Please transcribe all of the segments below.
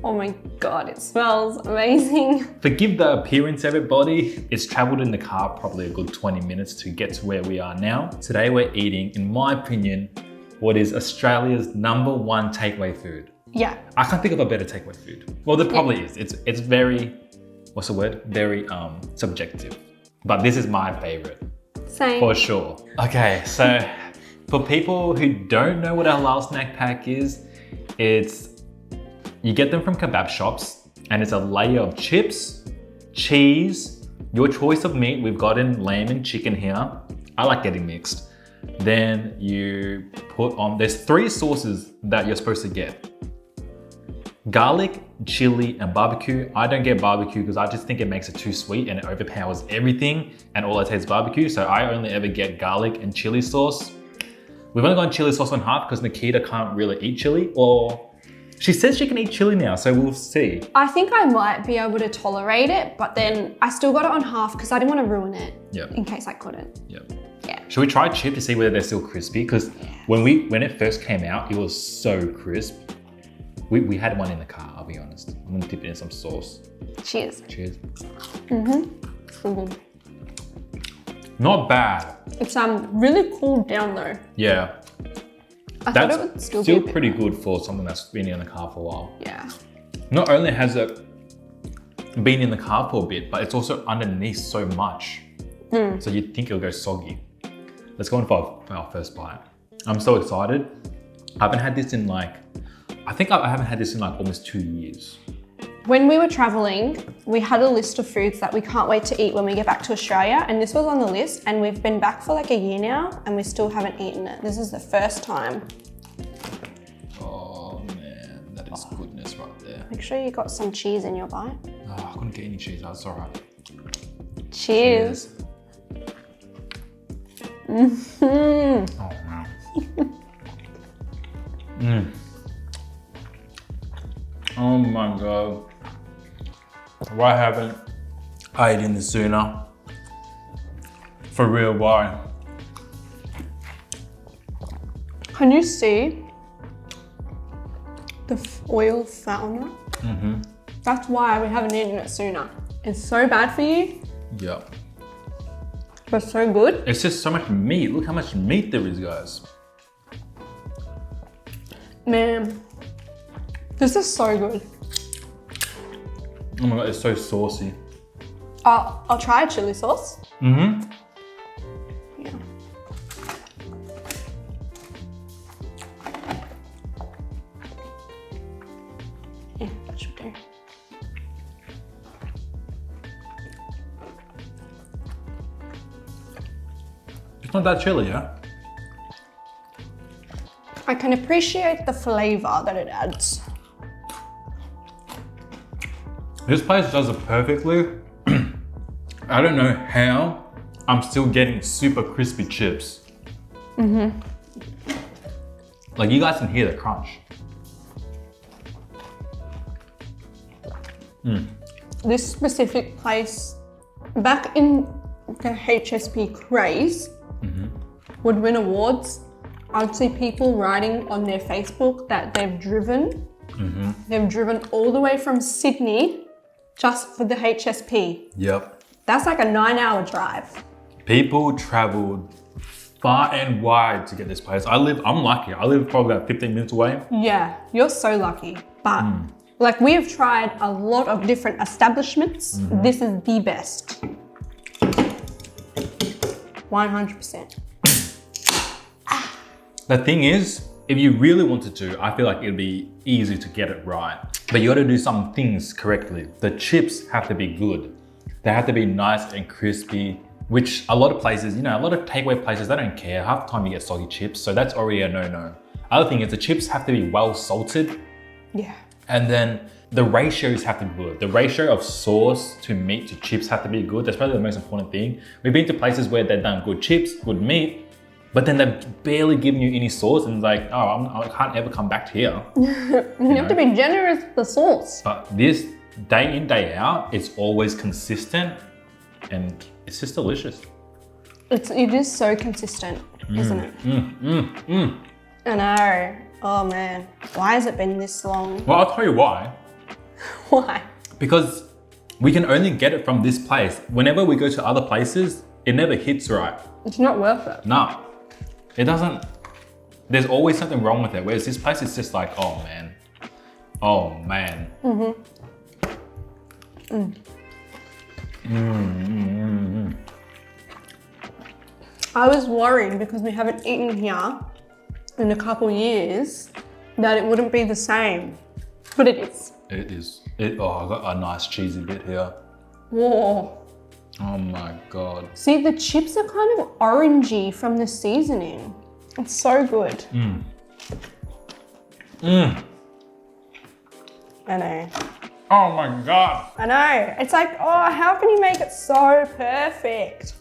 Oh my God, it smells amazing. Forgive the appearance, everybody. It's traveled in the car probably a good 20 minutes to get to where we are now. Today we're eating, in my opinion, what is Australia's #1 takeaway food. Yeah. I can't think of a better takeaway food. Well, there probably is. It's very, what's the word? Very subjective. But this is my favorite. Same. For sure. Okay, so for people who don't know what a halal snack pack is, you get them from kebab shops and it's a layer of chips, cheese, your choice of meat. We've gotten lamb and chicken here. I like getting mixed. Then you put on, there's 3 sauces that you're supposed to get. Garlic, chili, and barbecue. I don't get barbecue because I just think it makes it too sweet and it overpowers everything and all I taste is barbecue. So I only ever get garlic and chili sauce. We've only gone chili sauce on half because Nikita can't really eat chili, or she says she can eat chili now, so we'll see. I think I might be able to tolerate it, but then I still got it on half because I didn't want to ruin it in case I couldn't. Yep. Yeah. Should we try chip to see whether they're still crispy? Because when it first came out, it was so crisp. We had one in the car, I'll be honest. I'm gonna dip it in some sauce. Cheers. Cheers. Mm-hmm. Not bad. It's really cooled down though. Yeah. I thought it would still Still be pretty good for someone that's been in the car for a while. Yeah. Not only has it been in the car for a bit, but it's also underneath so much. So you'd think it'll go soggy. Let's go in for our first bite. I'm so excited. I haven't had this in I haven't had this in almost 2 years. When we were traveling, we had a list of foods that we can't wait to eat when we get back to Australia, and this was on the list, and we've been back for a year now and we still haven't eaten it. This is the first time. Oh man, that is goodness right there. Make sure you got some cheese in your bite. Oh, I couldn't get any cheese, that's all right. Cheers. Oh wow. Oh my God. Why haven't I eaten this sooner? For real, why? Can you see the oil fountain? That's why we haven't eaten it sooner. It's so bad for you, Yeah. but so good. It's just so much meat. Look how much meat there is, guys. Man, this is so good. Oh my God, it's so saucy. I'll try a chili sauce. Yeah. Yeah, that should do. It's not that chilly, yeah? I can appreciate the flavor that it adds. This place does it perfectly. I don't know how I'm still getting super crispy chips. Like you guys can hear the crunch. This specific place, back in the HSP craze, would win awards. I'd see people writing on their Facebook that they've driven. They've driven all the way from Sydney just for the HSP. Yep. That's like a 9-hour drive. People traveled far and wide to get this place. I'm lucky. I live probably about 15 minutes away. Yeah, you're so lucky. But we have tried a lot of different establishments. This is the best. 100%. The thing is, if you really wanted to, I feel like it'd be easy to get it right. But you gotta do some things correctly. The chips have to be good. They have to be nice and crispy, which a lot of places, a lot of takeaway places, they don't care. Half the time you get soggy chips, so that's already a no-no. Other thing is the chips have to be well salted. Yeah. And then the ratios have to be good. The ratio of sauce to meat to chips have to be good. That's probably the most important thing. We've been to places where they've done good chips, good meat, but then they've barely given you any sauce and it's like, oh, I can't ever come back to here. You have to be generous with the sauce. But this, day in, day out, it's always consistent and it's just delicious. It is so consistent, isn't it? I know. Oh man, why has it been this long? Well, I'll tell you why. Why? Because we can only get it from this place. Whenever we go to other places, it never hits right. It's not worth it. No, it doesn't. There's always something wrong with it. Whereas this place is just like, oh man. Oh man. I was worried because we haven't eaten here in a couple years that it wouldn't be the same, but it is. It is. I got a nice cheesy bit here. Whoa. Oh my God. See, the chips are kind of orangey from the seasoning. It's so good. I know. Oh my God. I know. It's like, oh, how can you make it so perfect?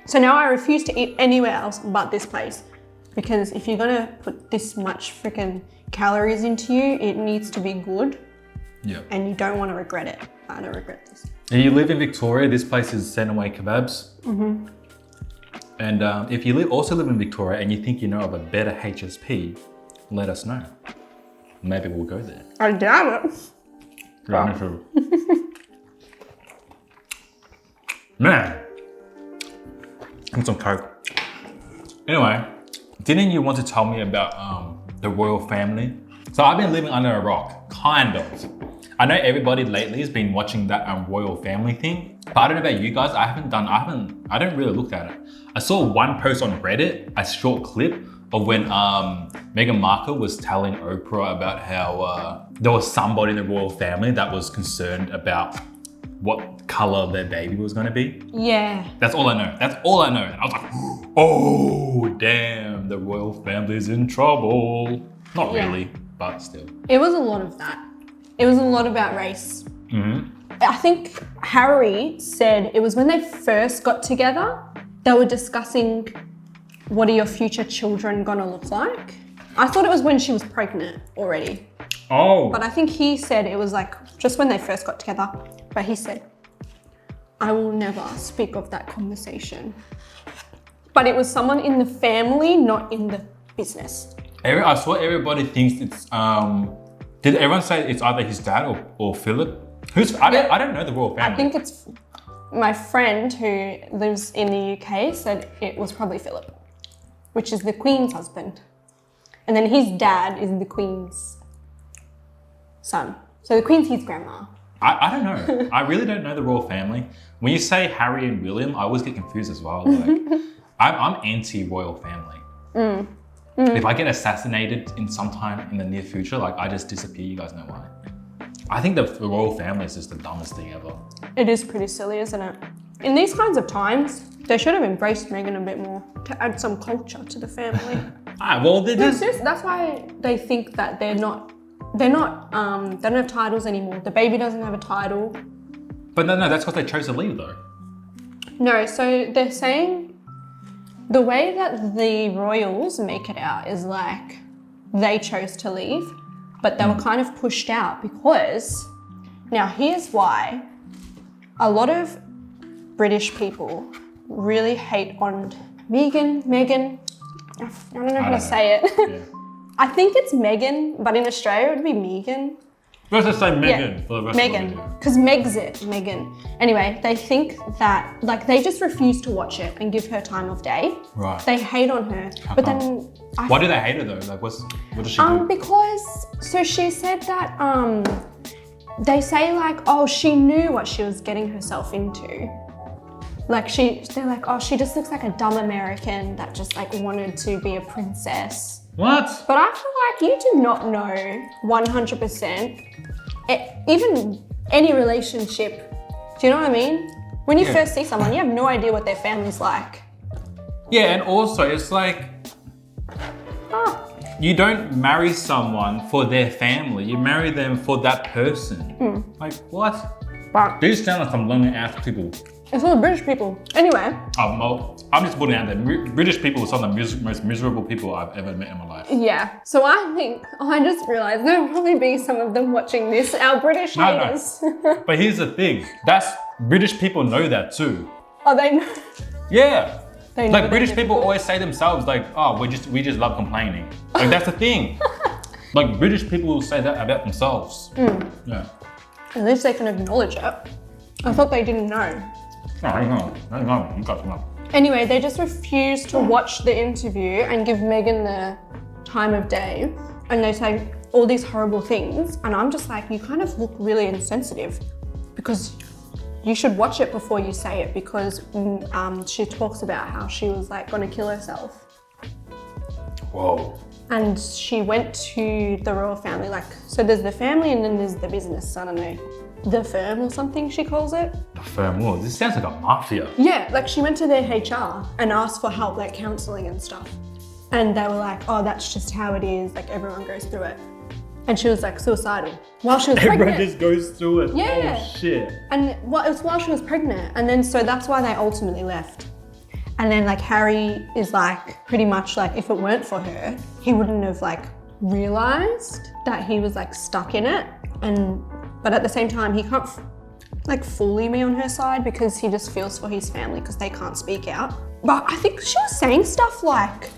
So now I refuse to eat anywhere else but this place. Because if you're gonna put this much freaking calories into you, it needs to be good. Yeah. And you don't want to regret it. I don't regret this. And you live in Victoria, this place is Sendaway Kebabs. And if you also live in Victoria and you think you know of a better HSP, let us know. Maybe we'll go there. I doubt it. Man. And some Coke. Anyway, didn't you want to tell me about the royal family? So I've been living under a rock, kind of. I know everybody lately has been watching that royal family thing, but I don't know about you guys. I don't really look at it. I saw one post on Reddit, a short clip of when Meghan Markle was telling Oprah about how there was somebody in the royal family that was concerned about what color their baby was gonna be. Yeah. That's all I know. That's all I know. And I was like, oh, damn, the royal family's in trouble. Not really, but still. It was a lot of that. It was a lot about race. I think Harry said it was when they first got together, they were discussing what are your future children gonna look like? I thought it was when she was pregnant already. Oh. But I think he said it was like just when they first got together. But he said, I will never speak of that conversation. But it was someone in the family, not in the business. I saw everybody thinks it's, did everyone say it's either his dad or Philip? I don't know the royal family. I think it's my friend who lives in the UK said it was probably Philip, which is the Queen's husband. And then his dad is the Queen's son. So the Queen's his grandma. I don't know. I really don't know the royal family. When you say Harry and William, I always get confused as well. Like, I'm anti-royal family. If I get assassinated in some time in the near future, like I just disappear, you guys know why. I think the royal family is just the dumbest thing ever. It is pretty silly, isn't it? In these kinds of times, they should have embraced Meghan a bit more to add some culture to the family. Well, That's why they think that they don't have titles anymore. The baby doesn't have a title. But no, that's because they chose to leave though. No, so they're saying the way that the royals make it out is like they chose to leave, but they were kind of pushed out because, now here's why. A lot of British people really hate on Meghan. I don't know how to say it. Yeah. I think it's Meghan, but in Australia it would be Megan. Let's just say Meghan for the rest of the video. Because Meg's it, Meghan. Anyway, they think that, like, they just refuse to watch it and give her time of day. Right. They hate on her. How come? Why do they hate her though? Like, what does she do? Because, so she said that, they say like, oh, she knew what she was getting herself into. Like they're like, oh, she just looks like a dumb American that just like wanted to be a princess. What? But I feel like you do not know 100%, even any relationship. Do you know what I mean? When you first see someone, you have no idea what their family's like. Yeah, and also it's like, you don't marry someone for their family. You marry them for that person. Like, what? But These sound like some lonely ass people. it's all the British people. Anyway. I'm just putting it out there. British people are some of the most miserable people I've ever met in my life. Yeah. So I just realized there'll probably be some of them watching this, our British haters. No. But here's the thing. British people know that too. Oh, they know. Yeah. They know like British people always say themselves like, oh, we just love complaining. Like that's the thing. Like British people will say that about themselves. Yeah. At least they can acknowledge it. I thought they didn't know. I don't know. Anyway, they just refused to watch the interview and give Meghan the time of day. And they say all these horrible things. And I'm just like, you kind of look really insensitive because you should watch it before you say it, because she talks about how she was like going to kill herself. Whoa. And she went to the royal family, like, so there's the family and then there's the business, I don't know, the firm or something she calls it. The firm? Whoa, this sounds like a mafia. Yeah, like she went to their HR and asked for help, like counselling and stuff. And they were like, oh, that's just how it is, like everyone goes through it. And she was like suicidal while she was Everyone pregnant. just goes through it. Yeah. Oh shit. And it was while she was pregnant. And then so that's why they ultimately left. And then like Harry is like pretty much like, if it weren't for her, he wouldn't have like realized that he was like stuck in it. But at the same time, he can't like fully be on her side because he just feels for his family because they can't speak out. But I think she was saying stuff like,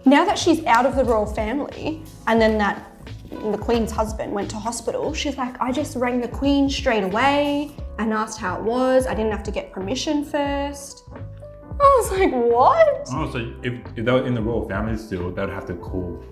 now that she's out of the royal family and then that the Queen's husband went to hospital, she's like, I just rang the Queen straight away and asked how it was. I didn't have to get permission first. I was like, what? Oh, so if they were in the royal family still, they would have to call.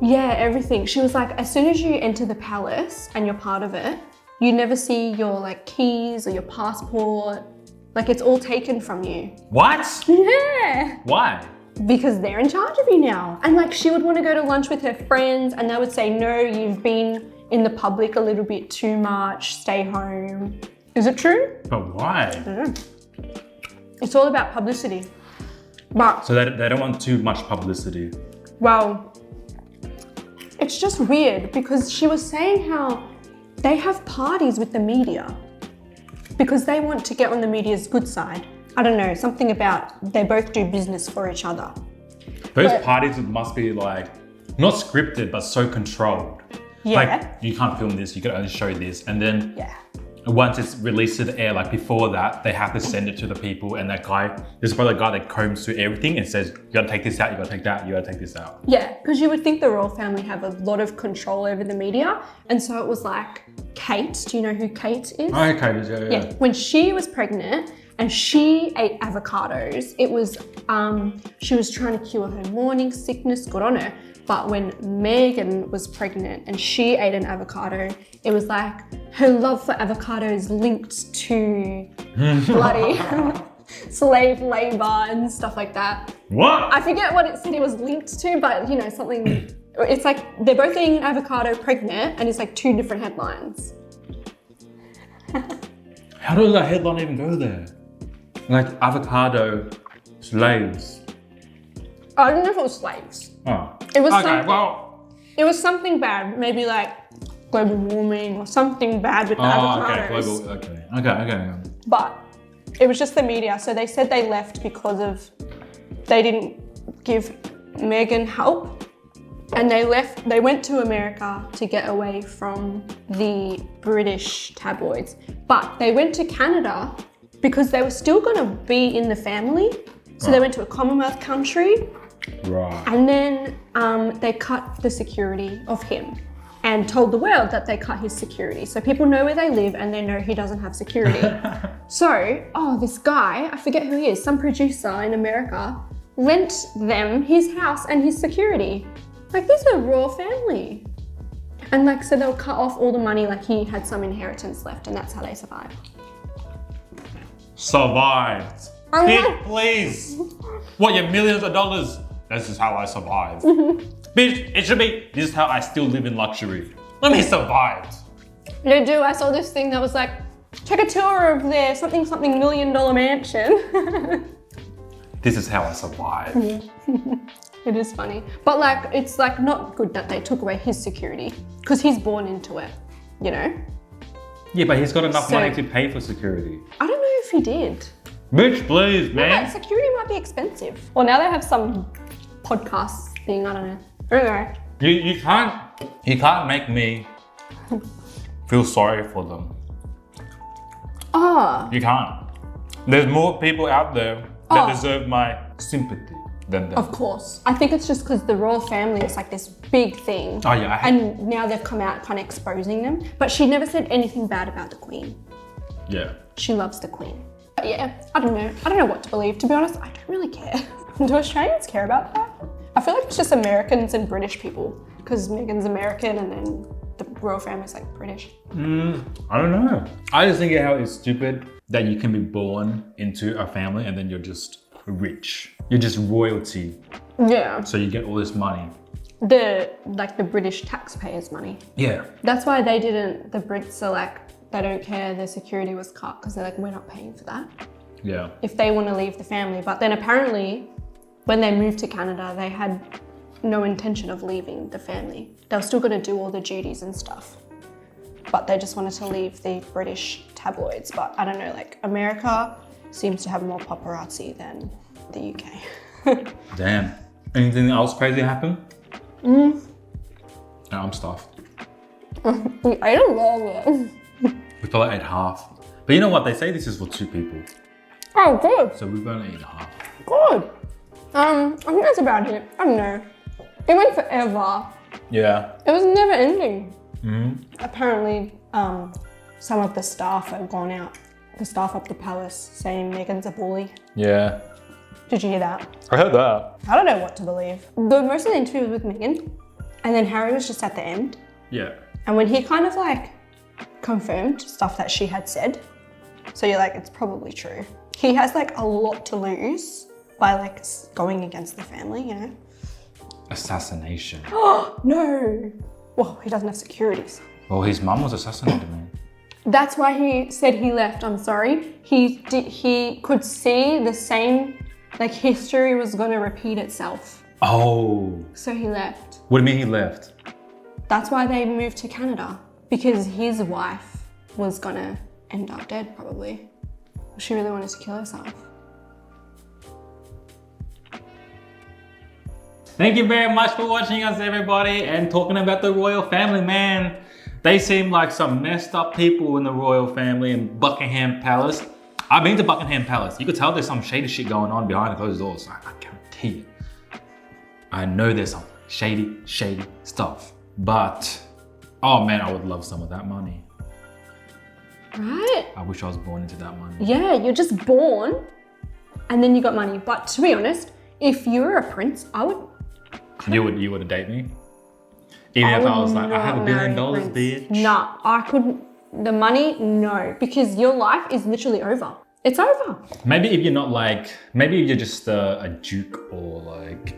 Yeah, everything. She was like, as soon as you enter the palace and you're part of it, you never see your like keys or your passport. Like it's all taken from you. What? Yeah. Why? Because they're in charge of you now. And like she would want to go to lunch with her friends and they would say, no, you've been in the public a little bit too much, stay home. Is it true? But why? I don't know. It's all about publicity. But So they don't want too much publicity. well, it's just weird because she was saying how they have parties with the media because they want to get on the media's good side. I don't know, something about they both do business for each other. Those But- parties must be like, not scripted, but so controlled. Yeah. Like, you can't film this, you can only show this. And then Yeah. once it's released to the air, like before that, they have to send it to the people. And that guy, there's probably a guy that combs through everything and says, you gotta take this out, you gotta take that, you gotta take this out. Yeah, because you would think the royal family have a lot of control over the media. And so it was like Kate, do you know who Kate is? Okay, Yeah, when she was pregnant and she ate avocados, it was, she was trying to cure her morning sickness, good on her. But when Meghan was pregnant and she ate an avocado, it was like her love for avocados linked to bloody slave labor and stuff like that. What? I forget what it said it was linked to, but you know, something, it's like they're both eating an avocado pregnant and it's like two different headlines. How does that headline even go there? Like avocado slaves. I don't know if it was slaves. Oh. It was okay, something, well. it was something bad, maybe like global warming or something bad with the avocados. Okay. But it was just the media. So they said they left because of, they didn't give Meghan help. And they went to America to get away from the British tabloids. But they went to Canada because they were still gonna be in the family. So they went to a Commonwealth country. Right. And then they cut the security of him and told the world that they cut his security. So people know where they live and they know he doesn't have security. So, this guy, I forget who he is, some producer in America, lent them his house and his security. Like, these are royal family. And like, so they'll cut off all the money, like he had some inheritance left and that's how they survived. Survived. I Bitch, know. please. What, your millions of dollars? This is how I survived. Bitch, it should be, this is how I still live in luxury. Let me survive. They do, I saw this thing that was like, take a tour of their something $1 million mansion. This is how I survived. It is funny. But like, it's like not good that they took away his security because he's born into it, you know? Yeah, but he's got enough So- money to pay for security. I don't know if he did. Bitch, please, But man. security might be expensive. Well, now they have some podcast thing, I don't know. Anyway, You can't make me feel sorry for them. oh, You can't. There's more people out there that Oh. deserve my sympathy. than them. Of course. I think it's just because the royal family is like this big thing. Oh yeah, And now they've come out kind of exposing them. But she never said anything bad about the Queen. yeah. She loves the Queen. But yeah, I don't know. I don't know what to believe. To be honest, I don't really care. Do Australians care about that? I feel like it's just Americans and British people. Because Meghan's American and then the royal family's like British. I don't know. I just think how it's stupid that you can be born into a family and then you're just rich. You're just royalty. Yeah. So you get all this money. The British taxpayers' money. Yeah. That's why the Brits are like, they don't care, their security was cut because they're like, we're not paying for that. Yeah. If they want to leave the family. But then apparently when they moved to Canada, they had no intention of leaving the family. They were still going to do all the duties and stuff. But they just wanted to leave the British tabloids. But I don't know, like America seems to have more paparazzi than the UK. Damn. Anything else crazy happen? No, I'm stuffed. We ate a lot of it. We probably ate half. But you know what? They say this is for 2 people. Oh, good. So we've only eaten half. Good. I think that's about it. I don't know. It went forever. Yeah. It was never ending. Mm-hmm. Apparently, some of the staff have gone out. The staff up the palace saying Meghan's a bully. Yeah. Did you hear that? I heard that. I don't know what to believe. Most of the interview was with Meghan, and then Harry was just at the end. Yeah. And when he kind of like confirmed stuff that she had said, so you're like, it's probably true. He has like a lot to lose by like going against the family, you know? Assassination. Oh, no. Well, he doesn't have securities. Well, his mum was assassinated, man. That's why he said he left, I'm sorry. He could see the same, like history was gonna repeat itself. Oh. So he left. What do you mean he left? That's why they moved to Canada, because his wife was gonna end up dead probably. She really wanted to kill herself. Thank you very much for watching us, everybody, and talking about the royal family, man. They seem like some messed up people in the royal family in Buckingham Palace. I've been to Buckingham Palace. You could tell there's some shady shit going on behind closed doors. I guarantee you. I know there's some shady stuff. But, oh man, I would love some of that money. Right? I wish I was born into that money. Yeah, you're just born and then you got money. But to be honest, if you were a prince, I would... You would date me? Even if I was like, I have $1 billion, bitch. Nah, I couldn't. The money, no. Because your life is literally over. It's over. Maybe if you're not like, maybe if you're just a duke or like...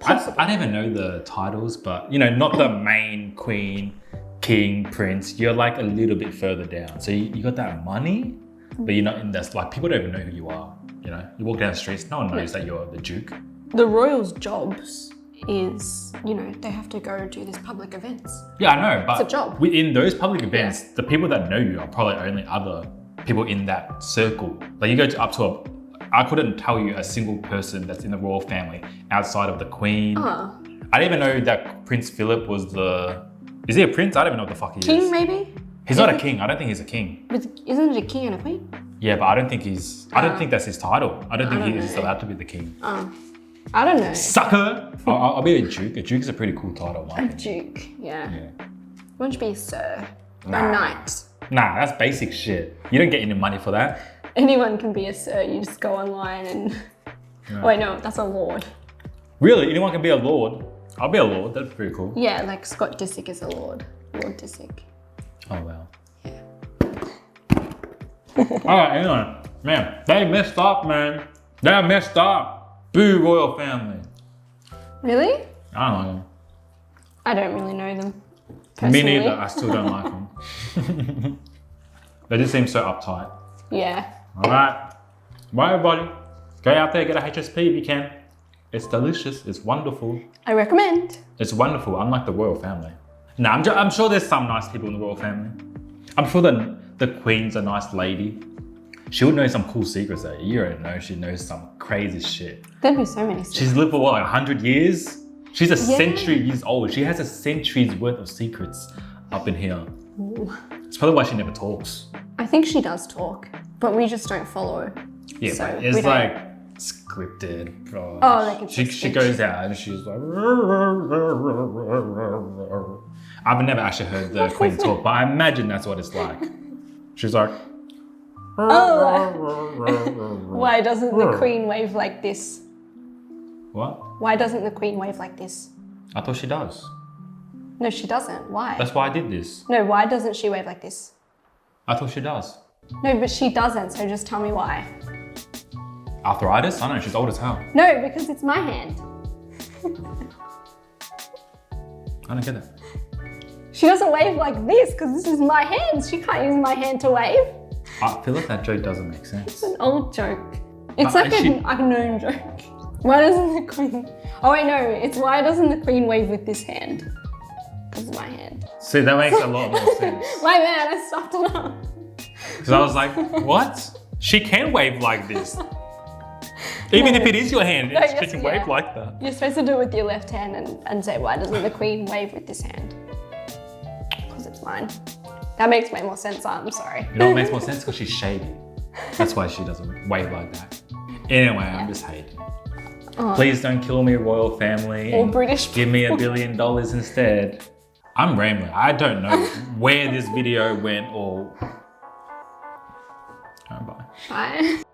I don't even know the titles, but you know, not the main queen, king, prince. You're like a little bit further down. So you got that money, but you're not in this, like people don't even know who you are. You know, you walk down the streets, no one knows that you're the duke. The royals' jobs is, you know, they have to go do these public events. Yeah, I know, but it's a job. In those public events, the people that know you are probably only other people in that circle. Like you go up to I couldn't tell you a single person that's in the royal family outside of the Queen. I didn't even know that Prince Philip was is he a prince? I don't even know what the fuck he is. King, maybe? He's not a king. I don't think he's a king. But isn't it a king and a queen? Yeah, but I don't think I don't think that's his title. I don't think he's allowed to be the king. I don't know. Sucker! I'll be a duke. A duke is a pretty cool title, A Mike. duke, yeah. Why don't you be a sir? Nah. A knight? Nah, that's basic shit. You don't get any money for that. Anyone can be a sir. You just go online and... Yeah. Wait, no, that's a lord. Really? Anyone can be a lord? I'll be a lord. That's pretty cool. Yeah, like Scott Disick is a lord. Lord Disick. Oh, wow. Alright, anyway. Man, they messed up, man. They messed up. Boo, royal family. Really? I don't know. I don't really know them. Me Personally. neither. I still don't like them. They just seem so uptight. Yeah. Alright. Bye, everybody. Go out there, get a HSP if you can. It's delicious. It's wonderful. I recommend. It's wonderful, unlike the royal family. Nah, I'm sure there's some nice people in the royal family. I'm sure the Queen's a nice lady. She would know some cool secrets that you don't know. She knows some crazy shit. There'd be so many secrets. She's lived for what, like 100 years? She's a century years old. She has a century's worth of secrets up in here. Ooh. It's probably why she never talks. I think she does talk, but we just don't follow. Yeah, So but we it's don't- like, scripted. Bro. Oh, like it's she goes out and she's like. I've never actually heard the Queen talk, but I imagine that's what it's like. She's like. Why doesn't the Queen wave like this? What? Why doesn't the Queen wave like this? I thought she does. No, she doesn't. Why? That's why I did this. No, why doesn't she wave like this? I thought she does. No, but she doesn't, so just tell me why. Arthritis? I know, she's old as hell. No, because it's my hand. I don't get it. She doesn't wave like this because this is my hand. She can't use my hand to wave. I feel like that joke doesn't make sense. It's an old joke. It's like a known joke. Why doesn't the Queen... Oh wait, no, it's why doesn't the Queen wave with this hand? Because of my hand. See, that makes a lot more sense. My man, I stuffed it up. Because I was like, what? She can wave like this. Even if it is your hand, she can wave like that. You're supposed to do it with your left hand and say, why doesn't the Queen wave with this hand? Because it's mine. That makes way more sense, I'm sorry. You know what makes more sense? Because she's shady. That's why she doesn't wave like that. Anyway, I'm just hating. Oh. Please don't kill me, royal family. Or British. Give me $1 billion instead. I'm rambling. I don't know where this video went or... Bye. Bye.